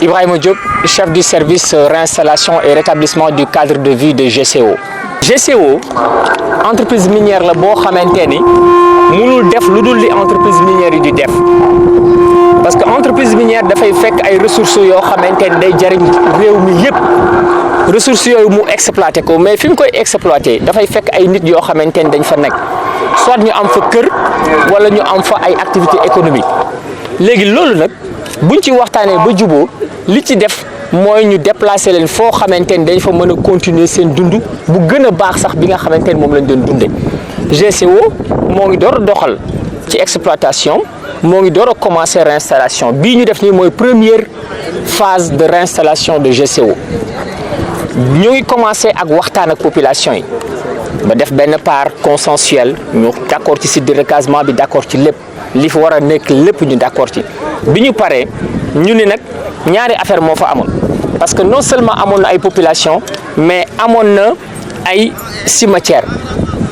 Ibrahima Diop, chef du service réinstallation et rétablissement du cadre de vie de GCO. GCO entreprise minière la boo xamante ni mënul def lu dul li entreprise minière yi di def parce que entreprise minière dafay fekk ay ressources yoo xamante ni day jariñ réew mi yëpp ressources yooyu mu exploité ko mais fi mu koy exploité dafay fekk ay nit yoo xamante ni dañ fa nekk soit ñu am fa kër wala ñu am fa ay activités économiques léegi loolu nag buñ ci waxtaanee ba juboo li ci def mooy ñu déplacer leen foo xamante ni dañ fa mën a continuer seen dund bu gën a baax sax bi nga xamante ni moom lañ doon dundee GCO moo ngi door a doxal ci exploitation moo ngi door a commencer réinstallation bii ñu def nii mooy première phase de réinstallation de GCO ñoo ngi commencer ak waxtaan ak population yi ba def benn part consensuelle ñu d'accord ci site de recasement bi d'accord ci lépp li fi war a nekk lépp ñu d'accord ci bi ñu paree ñu ni nag ñaari affaire moo fa amoon parce que non seulement amoon na ay population mais amoon na ay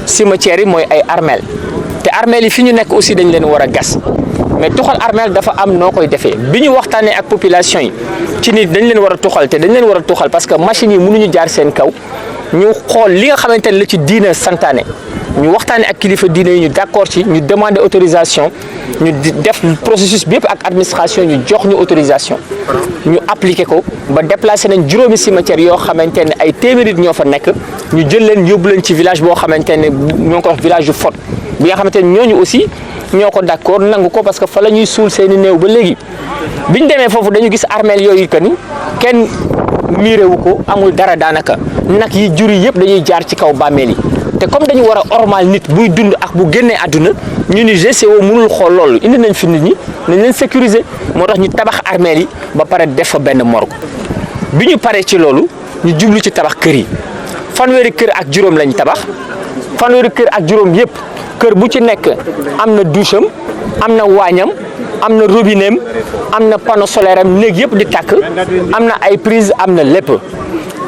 cimetière yi mooy ay armeel te armeel yi fi ñu nekk aussi dañ leen war a gas mais tuxal armeel dafa am noo koy defee bi ñu waxtaanee ak population yi ci nit dañ leen war a tuxal te dañ leen war a tuxal parce que machines yi mënuñu jaar seen kaw ñu xool li nga xamante ne la ci diina santaane ñu waxtaanee ak kilifa diine yi ñu d'accord ci ñu demander autorisation ñu def processus bi yëpp ak administration ñu jox ñu autorisation ñu appliquer ko ba déplacer nañ juróomi cimetière yoo xamante ne ay téeméeri ñoo fa nekk ñu jël leen yóbbu leen ci village boo xamante ne ñoo ko wax village yu Fot bi nga xamante ne ñooñu aussi ñoo ko d'accord nangu ko parce que fa la ñuy suul seeni néew ba léegi biñ demee foofu dañu gis armeel yooyu que ni kenn miirewu ko amul dara daanaka nag yi jur yi yëpp dañuy jaar ci kaw bàmmeel yi te comme dañu war a ormal nit buy dund ak bu génnee àdduna ñu ni GCO mënul xool loolu indi nañ fi nit ñi nañ leen sécuriser moo tax ñu tabax armeel yi ba pare def fa benn morgue bi ñu paree ci loolu ñu jublu ci tabax kër yi fanweeri kër ak juróom lañ tabax fanweeri kër ak juróom yëpp kër bu ci nekk am na douche am na waañam am na robinet am na panneau solaire am néeg yëpp di tàkk am na ay prise am na lépp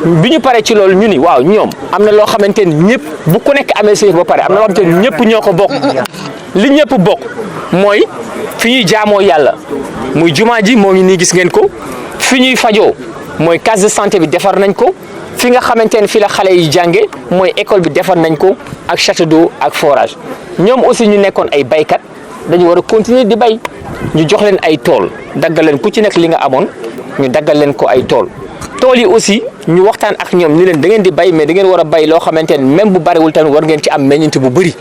bi ñu paree ci loolu ñu ni waaw ñoom am na loo xamante ni ñëpp bu ku nekk amee sa yëf ba pare am na loo xamante ni ñëpp ñoo ko bokk li ñëpp bokk mooy fi ñuy jaamoo yàlla muy jumaa ji moo ngi nii gis ngeen ko fi ñuy fajoo mooy case de santé bi defar nañ ko fi nga xamante ne fi la xale yi jànge mooy école bi defar nañ ko ak château d'eau ak forage ñoom aussi ñu nekkoon ay baykat dañu war a continuer di bay ñu jox leen ay tool daggal leen ku ci nekk li nga amoon ñu daggal leen ko ay tool yi aussi ñu waxtaan ak ñoom ni leen da ngeen di bay mais da ngeen war a bay loo xamante ne même bu bariwul tamit war ngeen ci am meññeent bu bëri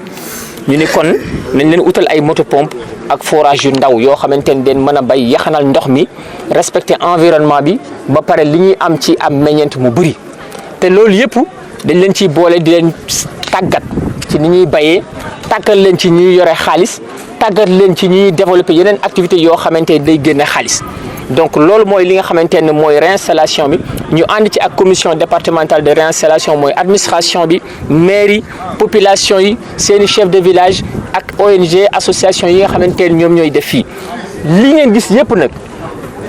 ñu ni kon nañ leen utal ay moto pompe ak forage yu ndaw yoo xamante ne den mën a bay yaxanal ndox mi respecter environnement bi ba pare li ñuy am ci am meññeent mu bëri te loolu yëpp dañ leen ciy boole di leen tàggat ci ni ñuy bayee tàggat leen ci ñuy yore xaalis tàggat leen ci ñuy développer yeneen activités yoo xamante ne day génne xaalis donc loolu mooy li nga xamante ne mooy réinstallation bi ñu ànd ci ak commission départementale de réinstallation mooy administration bi mairie population yi seeni chef de village ak ONG association yi nga xamante ne ñoom ñooy def fii li ngeen gis yëpp nag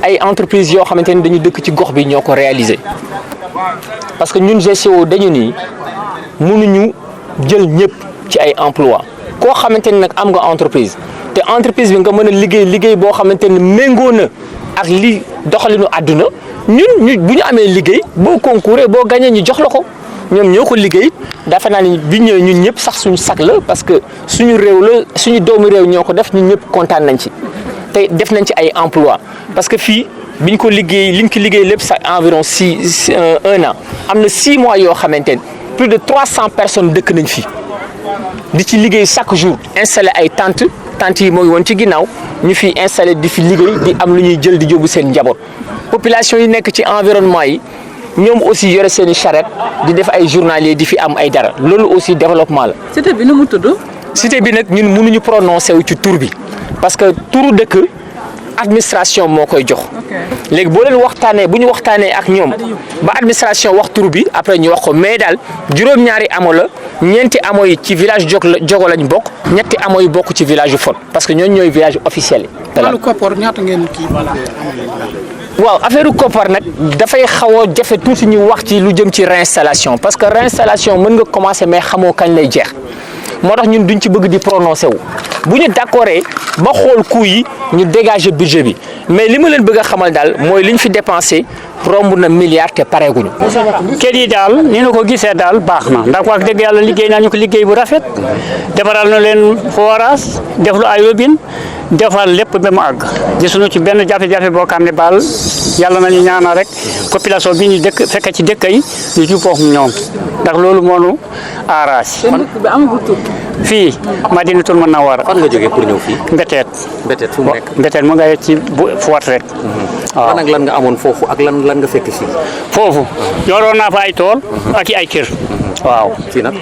ay entreprises yoo xamante ne dañu dëkk ci gox bi ñoo ko réaliser parce que ñun GCO dañu nii mënuñu jël ñëpp ci ay emploi koo xamante ni nag am nga entreprise te entreprise bi nga mën a liggéey boo xamante ni méngoo na ak li doxalinu àdduna ñun bu ñu amee liggéey boo concouré boo gagné ñu jox la ko ñoom ñoo ko liggéey dafa naa ni bi ñëwee ñun ñëpp sax suñu sag la parce que suñu réew la suñu doomu réew ñoo ko def ñun ñëpp kontaan nañ ci te def nañ ci ay emploi parce que fii biñ ko liggéey lépp sax environ 1 an am na 6 mois yoo xamante ne plus de 300 personnes dëkk nañ fi di ci liggéey chaque jour installé ay tentes yi moo ngi woon ci ginnaaw ñu fi installé di fi liggéey di am lu ñuy jël di yóbbu seen njaboot population yi nekk ci environnement yi ñoom aussi yore seen i charrette di def ay journalier di fi am ay dara loolu aussi développement la. cité bi nu mu tudd. cité bi nag ñun mënuñu prononcé wu ci tur bi parce que turu dëkk administration moo koy jox. léegi boo leen waxtaanee bu ñu waxtaanee ak ñoom ba administration wax tur bi après ñu wax ko mais daal juróom-ñaari amo la ñeenti amo yi ci village Jogo lañ bokk ñetti amo yi bokk ci village yu Fot parce que ñooñu ñooy village officiel yi. wàllu koppar ñaata ngeen kii waaw affaire koppar nag dafay xaw a jafe tuuti ñu wax ci lu jëm ci réinstallation parce que réinstallation mën nga commencer mais xamoo kañ lay jeex moo tax ñun duñ ci bëgg di prononcer wu bu ñu d'accordé ba xool coût yi ñu dégager budget bi mais li ma leen bëgg a xamal daal mooy li ñu fi dépensé romb na milliard te pareeguñu. kër yi daal ni ñu ko gisee daal baax na ndax wax dëgg yàlla liggéey nañu ko liggéey bu rafet defaral na leen forage def lu ay robinet defal lépp ba mu àgg gisuñu ci benn jafe-jafe boo xam ne baal yàlla nañu ñaanal rek population bi ñu dëkk fekk ci dëkk yi ñu ci foofu ñoom ndax loolu moo nu arrangé. fii Madinatul Munawwara. fan nga jógee pour ñëw fii. Mbeteet. Mbeteet fu mu nekk. Mbeteet mu nga ci Fouat rek. waaw lan ak lan nga amoon foofu ak lan nga fekk fii. foofu yoroon naa fa ay tool ak ay kër. waaw fii nag.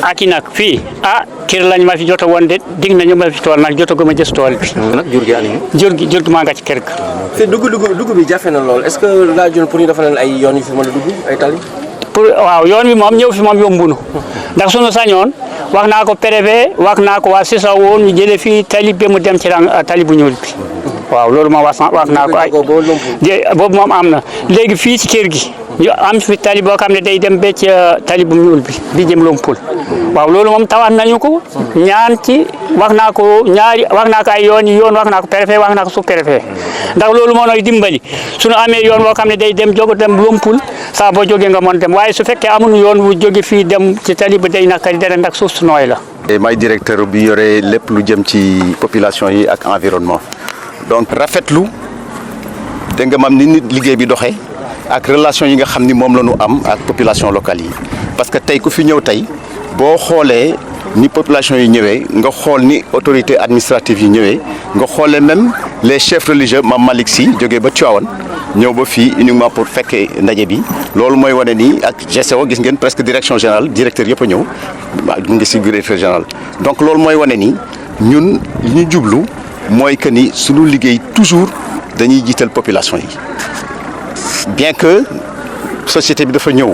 ak i nag fii kër lañ ma fi jota woon de dig nañu ma fi tool nag jotaguma gis tool bi. nag jur gi Aliou. jur gi maa nga ci kër ga. fii dugg bi jafe na lool est-ce que laajoon pour ñu defal leen ay yoon yu fi mën a dugg ay tali. waaw yoon wi moom ñëw fi moom yombunu ndax sunu sañoon wax naa ko préfet wax naa ko waa Sisa woon ñu jëlee fii tali bi mu dem ci tali bu ñuul bi waaw loolu moom wax naa ko ay boobu moom am na léegi fii ci kër gi ñu am fi tali boo xam ne day dem ba ci tali bu ñuul bi jëm Lompul waaw loolu moom tawaat nañu ko ñaan ci wax naa ko ay yoon wax naa ko préfet wax naa ko sous-préfet ndax loolu moo nooy dimbali suñu amee yoon boo xam ne day dem Lompul saa boo jógee nga mën dem waaye su fekkee amuñu yoon wu jóge fii dem ci tali ba day nakari dara ndax suuf su nooy la. may directeur bi yore lépp lu jëm ci population yi ak environnement donc rafetlu dégg nga maam ni nit liggéey bi doxee ak relation yi nga xam ni moom la ñu am ak population locale yi parce que tey ku fi ñëw tey boo xoolee ni population yi ñëwee nga xool ni autorité administrative yi ñëwee nga xoolee même les chefs religieux Mame Malick Sy jógee ba Tivaouane ñëw ba fii uniquement pour fekkee ndaje bi loolu mooy wane ni ak GCO gis ngeen presque direction générale directeur yëpp a ñëw mu ngi si directeur général donc loolu mooy wane ni ñun li ñu jublu mooy que ni suñu liggéey toujours dañuy jiital population yi bien que société bi dafa ñëw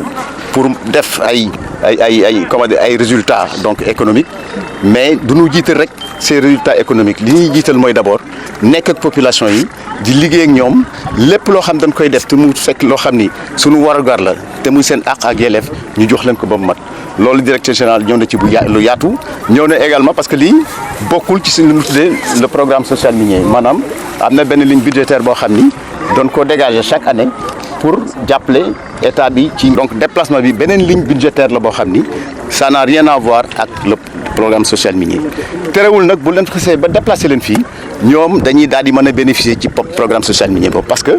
pour def ay résultats donc économiques mais du ñu jiital rek ces résultats économiques li ñuy jiital mooy d'abord nekk ak population yi di liggéey ak ñoom lépp loo xam dañ koy def te mu fekk loo xam ni suñu warugar la te muy seen àq ak yelleef ñu jox leen ko ba mu mat loolu directeur général ñëw na ci lu yaatu ñëw na également parce que lii bokkul ci suñu lu tuddee le programme social minier maanaam am na benn ligne budgétaire boo xam ni doon ko dégager chaque année pour jàppale état bi ci donc déplacement bi beneen ligne budgétaire la boo xam ni ça n'a rien à voir ak le programme social minier terewul nag bu leen xasee ba déplacer leen fii ñoom dañuy daal di mën a bénéficier ci programme social minier boobu parce que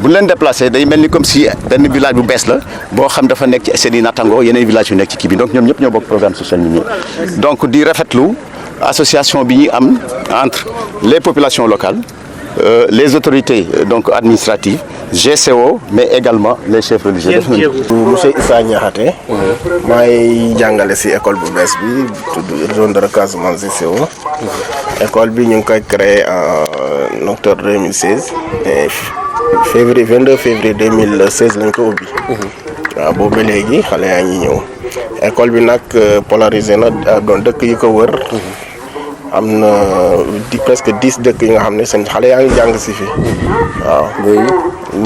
bu leen déplacer day mel ni comme si benn village bu bees la boo xam dafa nekk ci seen i nattango yeneen village yu nekk ci kii bi donc ñoom ñëpp ñoo bokk programme social minier donc di rafetlu association bi ñuy am entre les populations locales les autorités donc administratives GCO mais également les chefs religieux. Monsieur Issa Niakhaté maay jàngale ci école bu bees bi tudd zone de recasement GCO école bi ñu ngi koy créé en octobre 2016 et février 22 février 2016 lañ ko ubbi. waaw boobu ba léegi xale yaa ngi ñëw école bi nag polarisé na doon dëkk yi ko wër. am na presque 10 dëkk yi nga xam ne seen xale yaa ngi jàng si fi waaw.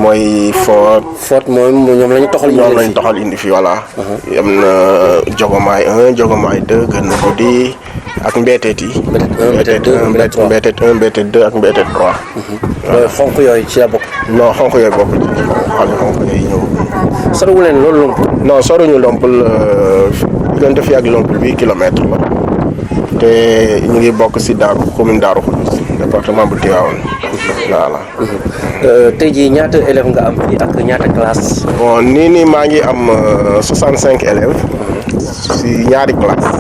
mooy Fort moom ñoom la ñu toxal indi fi voilà. am na Jogomaay 1 Jogomaay 2 gën na guddi ak Mbeteet yi. Mbeteet 1 Mbeteet 2 ak Mbeteet 3. waaw xonk yooyu ci la bokk. non xonk yooyu bokk ci xale xonk yooyu ñëw. soriwul leen loolu Lompul. non soriwuñu Lompul diggante fi ak Lompul 8 kilomètres la. te ñu ngi bokk ci commune Darou Khoudoss département bu Tivaouane voilà. tey jii ñaata élèves nga am fii ak ñaata classe. bon nii maa ngi am 65 élèves ci ñaari classe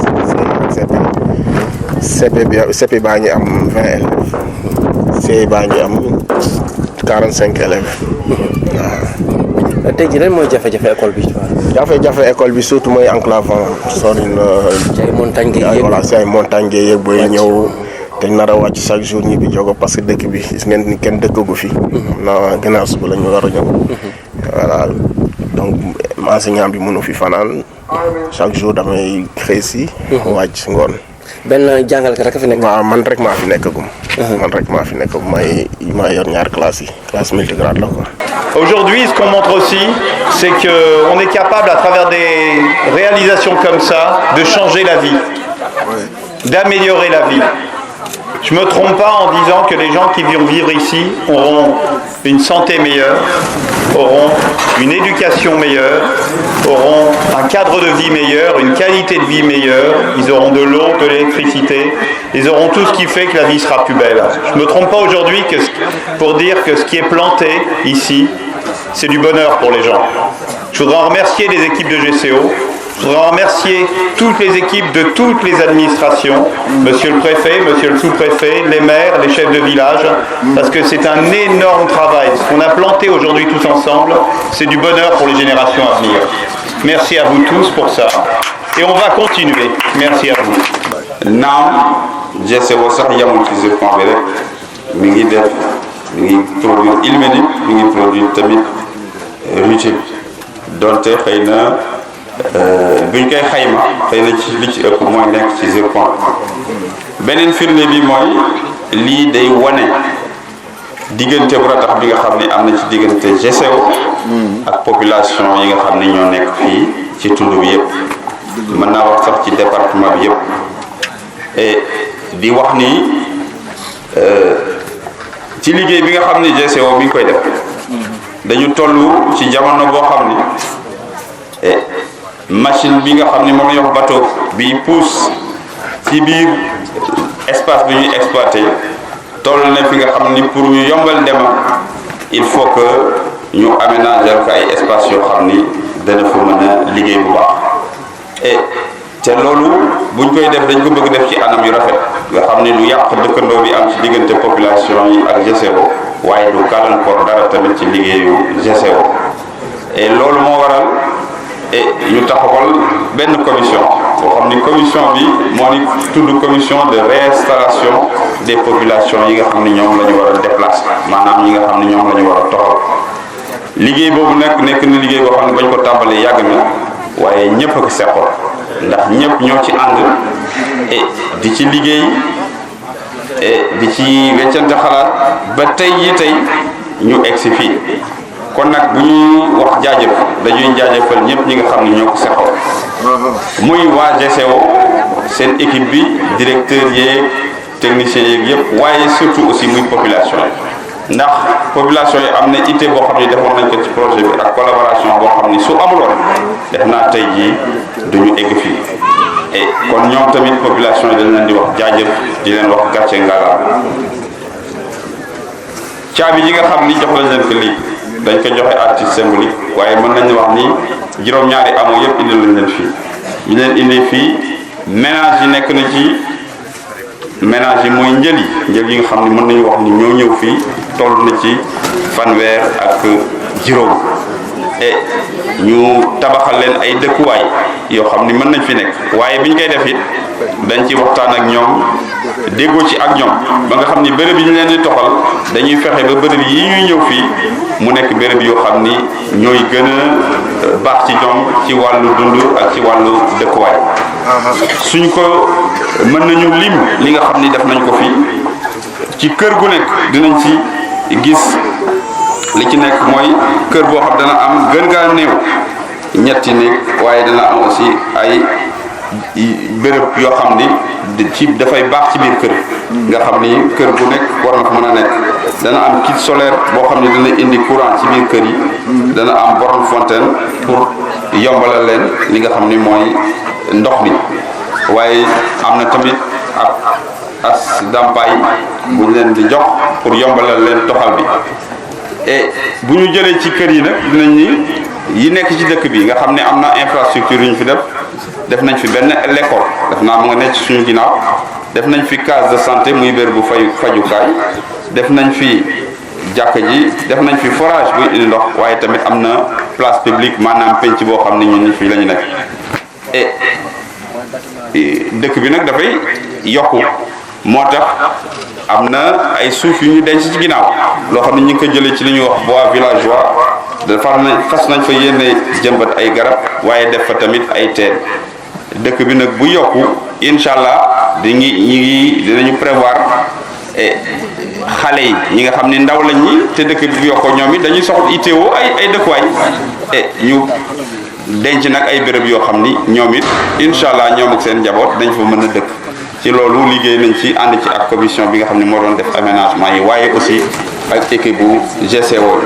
CP baa ngi am 20 élèves CI baa ngi am 45 élèves waaw. tey jii lan mooy jafe-jafe école bi. jafe-jafe école bi surtout mooy enclavement sori na. ci ay montagnes ngay yëg voilà ci ay montagnes ngay yëg booy ñëw. te nar a wàcc chaque jour ñi bi jogo parce que dëkk bi gis ngeen ni kenn dëkkagu fi. na gannaaw suba la ñu war a ñëw. voilà donc enseignant bi mënu fi fanaan chaque jour damay xëy si. wàcc ngoon benn jàngalekat rek a fi nekk. waaw man rek maa fi nekkagum. man rek maa fi nekkagum maa yor ñaar classe multigrade là quoi. Aujourd'hui, ce qu'on montre aussi, c'est qu'on est capable, à travers des réalisations comme ça, de changer la vie, d'améliorer la vie. Je ne me trompe pas en disant que les gens qui vont vivre ici auront une santé meilleure, auront une éducation meilleure, auront un cadre de vie meilleur, une qualité de vie meilleure, ils auront de l'eau, de l'électricité, ils auront tout ce qui fait que la vie sera plus belle. Je ne me trompe pas aujourd'hui pour dire que ce qui est planté ici, c'est du bonheur pour les gens. Je voudrais en remercier les équipes de GCO. Je voudrais remercier toutes les équipes de toutes les administrations, monsieur le préfet, monsieur le sous-préfet, les maires, les chefs de village, parce que c'est un énorme travail. Ce qu'on a planté aujourd'hui tous ensemble, c'est du bonheur pour les générations à venir. Merci à vous tous pour ça. Et on va continuer. Merci à vous. naam GCO sax yamul ci zircon bi rek mi ngi produire ilménique mi ngi produire tamit rutile donte xëy na buñ koy xayma xëy na ci li ci ëpp mooy nekk ci zircon beneen firnde bi mooy lii day wane diggante bu ratax bi nga xam ne am na ci diggante GCO ak population yi nga xam ne ñoo nekk fii ci tund bi yëpp mën naa wax sax ci département bi yëpp et di wax ni ci liggéey bi nga xam ne GCO bi ngi koy def dañu toll ci jamono boo xam ni machine bi nga xam ne moom la ñuy wax bateau bi pousse ci biir espace bi ñuy exploité toll na fi nga xam ni pour ñu yombal dema il faut que ñu aménager ko ay espace yoo xam ni dana fa mën a liggéey bu baax et te loolu buñ koy def dañ ko bëgg def ci anam yu rafet nga xam ni du yàq dëkkandoo bi am ci diggante population yi ak GCO waaye du gàllankoor dara tamit ci liggéeyu GCO et loolu moo waral et ñu taxawal benn commission boo xam ni commission bi moo ni tudd commission de réinstallation des populations yi nga xam ni ñoom la ñu war a déplacer maanaam yi nga xam ni ñoom la ñu war a toxal liggéey boobu nag nekk na liggéey boo xam ne bañ ko tàmbalee yàgg na waaye ñëpp a ko seqoon ndax ñëpp ñoo ci ànd et di ci liggéey et di ci weccante xalaat ba tey ñu egsi fii kon nag bu ñuy wax jaajëf dañuy jaajëfal ñëpp ñi nga xam ne ñoo ko seqoon muy waa GCO seen équipe bi directeur yeeg technicien yeeg yëpp waaye surtout aussi muy population yi ndax population yi am na itte boo xam ne defoon nañ ko ci projet bi ak collaboration boo xam ni su amuloon def naa tey jii duñu egg fii et kon ñoom tamit population yi dañ leen di wax jaajëf di leen wax gàcce ngalaam caabi yi nga xam ni jox lañ leen ko lii dañ ko joxe à titre symbolique waaye mën nañu wax ni juróom-ñaari amoo yëpp indi lañ leen fii ñu leen indi fii ménage yi nekk na ci ménage yi mooy njël yi nga xam ne mën nañu wax ni ñoo ñëw fii toll na ci fanweer ak juróom et ñu tabaxal leen ay dëkkuwaay yoo xam ni mën nañ fi nekk waaye biñ koy def it dañ ci waxtaan ak ñoom déggoo ci ak ñoom ba nga xam ni béréb yi ñu leen di toxal dañuy fexe ba béréb yi ñuy ñëw fii mu nekk béréb yoo xam ni ñooy gën a baax ci ñoom ci wàllu dund ak ci wàllu dëkkuwaay suñ ko mën nañu lim li nga xam ni def nañ ko fii ci kër gu nekk dinañ ci gis li ci nekk mooy kër boo xam dana am gën gaa néew ñetti néeg waaye dana am aussi ay béréb yoo xam ni ci dafay baax ci biir kër nga xam ni kër gu nekk war na ko mën a nekk dana am kit solaire boo xam ni dana indi courant ci biir kër yi dana am borne fontaine pour yombalal leen li nga xam ni mooy ndox mi waaye am na tamit ak as dàmpaay bu ñu leen di jox pour yombalal leen toxal bi et bu ñu jëlee ci kër yi nag dinañ ni yi nekk ci dëkk bi nga xam ne am na infrastructure yu ñu fi def nañ fi benn l'école def naa mu nga nekk ci suñu ginnaaw def nañ fi case de santé muy bér bu fajukaay def nañ fi jàkk ji def nañ fi forage buy indi ndox waaye tamit am na place publique maanaam penc boo xam ne ñun fii la ñu nekk et dëkk bi nag dafay yokku moo tax am na ay suuf yu ñu denc ci ginnaaw loo xam ne ñu ngi ko jëlee ci li ñuy wax bois villageois fas nañ fa yéene jëmbat ay garab waaye def fa tamit ay teen dëkk bi nag bu yokku incha allah dinañu prévoir xale yi ñi nga xam ne ndaw lañ ñi te dëkk bi bu yokkoo ñoom it dañuy soxla itteewoo ay dëkkuwaay ñu denc nag ay béréb yoo xam ni ñoom it incha allah ñoom ak seen njaboot dañ fa mën a dëkk ci loolu liggéey nañ ci ànd ci ak commission bi nga xam ne moo doon def aménagement yi waaye aussi ak équipe bu GCO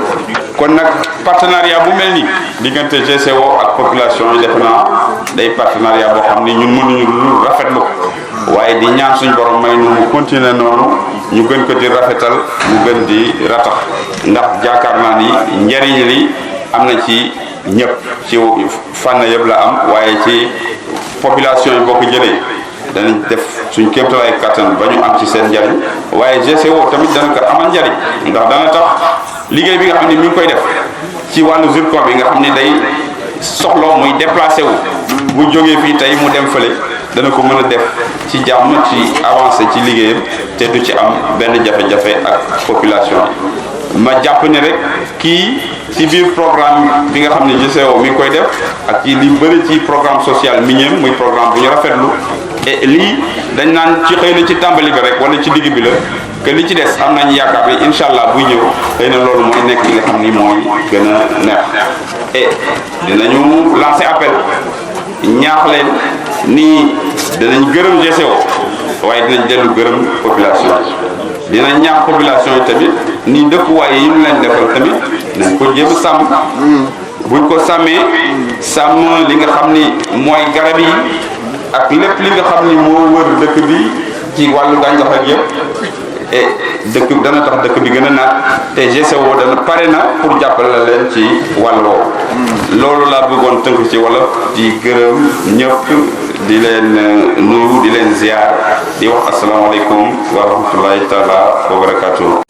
kon nag partenariat bu mel ni diggante GCO ak population yi defe naa day partenariat boo xam ni ñun mënuñu lu rafetlu ko waaye di ñaan suñ borom may nu mu continuer noonu ñu gën ko di rafetal mu gën di ratax ndax jaakaar naa ni njariñ li am na ci ñëpp ci fànn yëpp la am waaye ci population yi boo ko jëlee danañ def suñ kéemtalaay kattan ba ñu am ci seen njariñ waaye GCO tamit dana ko amal njariñ ndax dana tax liggéey bi nga xam ne mi ngi koy def ci wàllu zircon bi nga xam ne day soxla muy déplacé wu bu jógee fii tey mu dem fële dana ko mën a def ci jàmm ci avancé ci liggéeyam te du ci am benn jafe-jafe ak population yi ma jàpp ne rek kii ci biir programme bi nga xam ne GCO mi ngi koy def ak ci li bëri ci programme social minier muy programme bu ñu rafetlu et lii dañ naan ci xëy na ci tàmbali bi rek wala ci digg bi la que li ci des am nañ yaakaar bi incha allah buy ñëw xëy na loolu mooy nekk li nga xam ni mooy gën a neex et dinañu lancer appel ñaax leen ni dinañ gërëm GCO waaye dinañ dellu gërëm population dinañ ñaax population yi tamit ni dëkkuwaay yi ñu leen defal tamit nañ ko jéem a sàmm buñ ko sàmmee sàmm li nga xam ni mooy garab yi ak lépp li nga xam ni moo wër dëkk bi ci wàllu gàncax ak yëpp et dëkk dana tax dëkk bi gën a naat te GCO dana pare na pour jàppale leen ci wàll woowu loolu laa bëggoon tënk ci wolof di gërëm ñëpp di leen nuyu di leen ziar di wax asalaamaaleykum wa rahmatullahi taala wa barakatuh